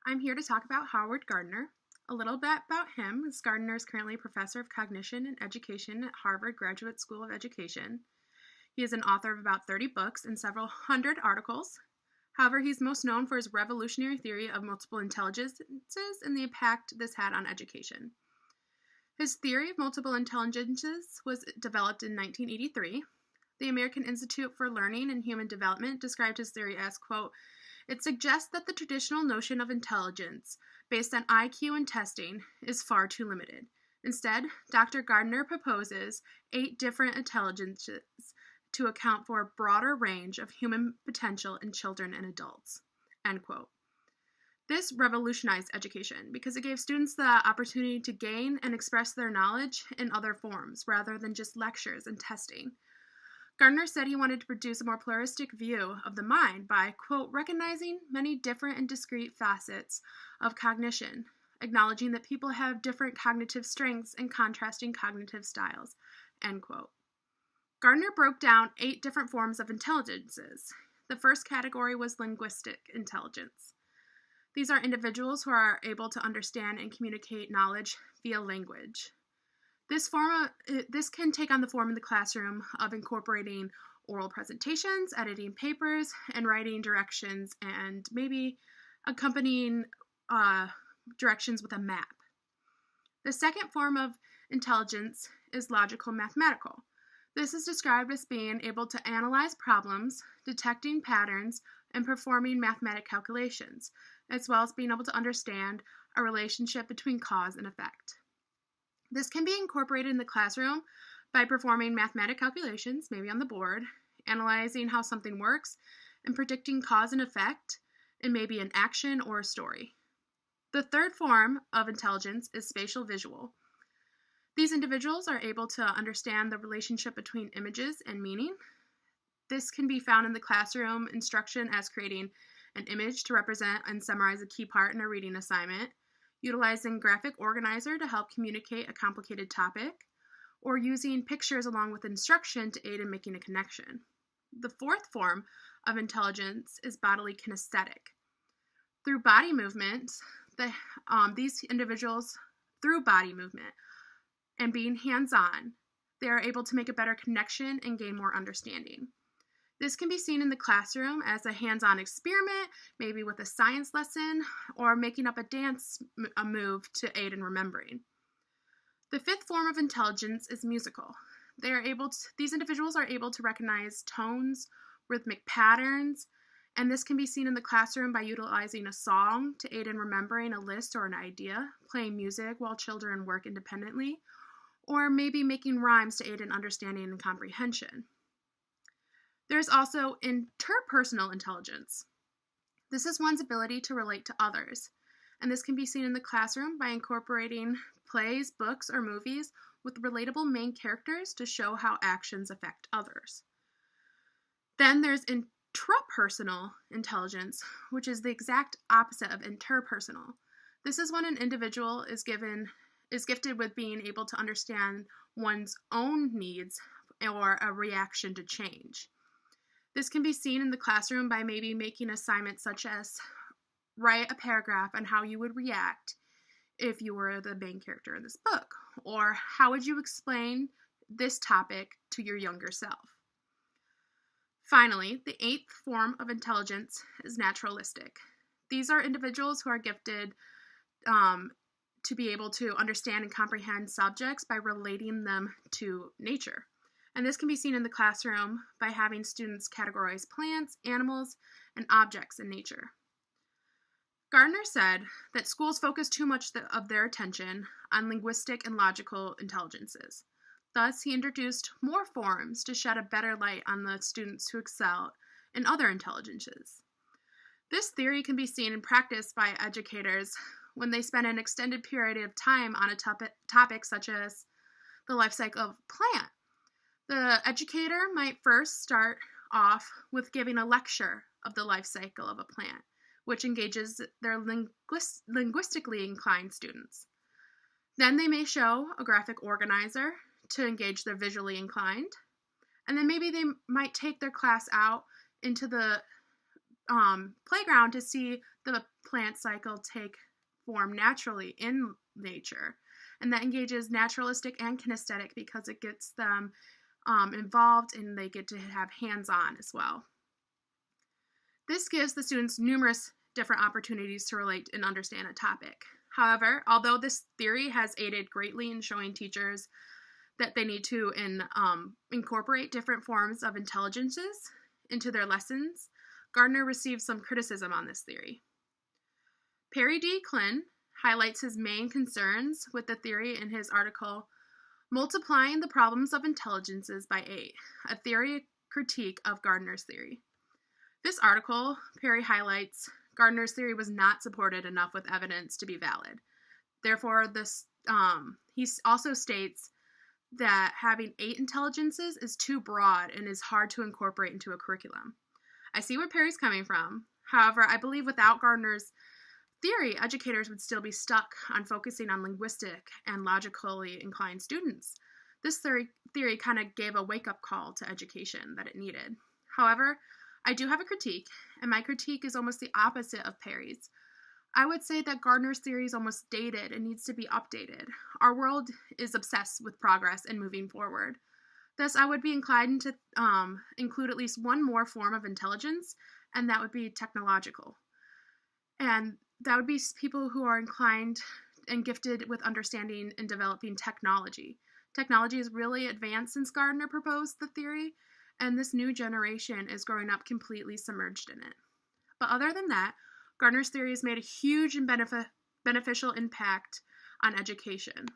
I'm here to talk about Howard Gardner. A little bit about him is Gardner is currently a professor of cognition and education at Harvard Graduate School of Education. He is an author of about 30 books and several hundred articles. However, he's most known for his revolutionary theory of multiple intelligences and the impact this had on education. His theory of multiple intelligences was developed in 1983. The American Institute for Learning and Human Development described his theory as, quote, "It suggests that the traditional notion of intelligence, based on IQ and testing, is far too limited. Instead, Dr. Gardner proposes 8 different intelligences to account for a broader range of human potential in children and adults." End quote. This revolutionized education because it gave students the opportunity to gain and express their knowledge in other forms rather than just lectures and testing. Gardner said he wanted to produce a more pluralistic view of the mind by, quote, "recognizing many different and discrete facets of cognition, acknowledging that people have different cognitive strengths and contrasting cognitive styles," end quote. Gardner broke down 8 different forms of intelligences. The first category was linguistic intelligence. These are individuals who are able to understand and communicate knowledge via language. This can take on the form in the classroom of incorporating oral presentations, editing papers, and writing directions, and maybe accompanying directions with a map. The second form of intelligence is logical mathematical. This is described as being able to analyze problems, detecting patterns, and performing mathematical calculations, as well as being able to understand a relationship between cause and effect. This can be incorporated in the classroom by performing mathematical calculations, maybe on the board, analyzing how something works, and predicting cause and effect in maybe an action or a story. The third form of intelligence is spatial visual. These individuals are able to understand the relationship between images and meaning. This can be found in the classroom instruction as creating an image to represent and summarize a key part in a reading assignment, utilizing graphic organizer to help communicate a complicated topic, or using pictures along with instruction to aid in making a connection. The fourth form of intelligence is bodily kinesthetic. Through body movement, these individuals, through body movement and being hands-on, they are able to make a better connection and gain more understanding. This can be seen in the classroom as a hands-on experiment, maybe with a science lesson, or making up a dance move to aid in remembering. The fifth form of intelligence is musical. These individuals are able to recognize tones, rhythmic patterns, and this can be seen in the classroom by utilizing a song to aid in remembering a list or an idea, playing music while children work independently, or maybe making rhymes to aid in understanding and comprehension. There's also interpersonal intelligence. This is one's ability to relate to others, and this can be seen in the classroom by incorporating plays, books, or movies with relatable main characters to show how actions affect others. Then there's intrapersonal intelligence, which is the exact opposite of interpersonal. This is when an individual is gifted with being able to understand one's own needs or a reaction to change. This can be seen in the classroom by maybe making assignments such as write a paragraph on how you would react if you were the main character in this book, or how would you explain this topic to your younger self. Finally, the 8th form of intelligence is naturalistic. These are individuals who are gifted to be able to understand and comprehend subjects by relating them to nature. And this can be seen in the classroom by having students categorize plants, animals, and objects in nature. Gardner said that schools focus too much of their attention on linguistic and logical intelligences. Thus, he introduced more forms to shed a better light on the students who excel in other intelligences. This theory can be seen in practice by educators when they spend an extended period of time on a topic such as the life cycle of a plant. The educator might first start off with giving a lecture of the life cycle of a plant, which engages their linguistically inclined students. Then they may show a graphic organizer to engage their visually inclined, and then maybe they might take their class out into the playground to see the plant cycle take form naturally in nature, and that engages naturalistic and kinesthetic because it gets them involved and they get to have hands-on as well. This gives the students numerous different opportunities to relate and understand a topic. However, although this theory has aided greatly in showing teachers that they need to incorporate different forms of intelligences into their lessons, Gardner received some criticism on this theory. Perry D. Klin highlights his main concerns with the theory in his article, Multiplying the Problems of Intelligences by 8, a theory critique of Gardner's theory. This article, Perry highlights, Gardner's theory was not supported enough with evidence to be valid. Therefore, he also states that having 8 intelligences is too broad and is hard to incorporate into a curriculum. I see where Perry's coming from. However, I believe without Gardner's theory, educators would still be stuck on focusing on linguistic and logically inclined students. This theory kind of gave a wake-up call to education that it needed. However, I do have a critique, and my critique is almost the opposite of Perry's. I would say that Gardner's theory is almost dated and needs to be updated. Our world is obsessed with progress and moving forward. Thus, I would be inclined to include at least one more form of intelligence, and that would be technological. And that would be people who are inclined and gifted with understanding and developing technology. Technology has really advanced since Gardner proposed the theory, and this new generation is growing up completely submerged in it. But other than that, Gardner's theory has made a huge and beneficial impact on education.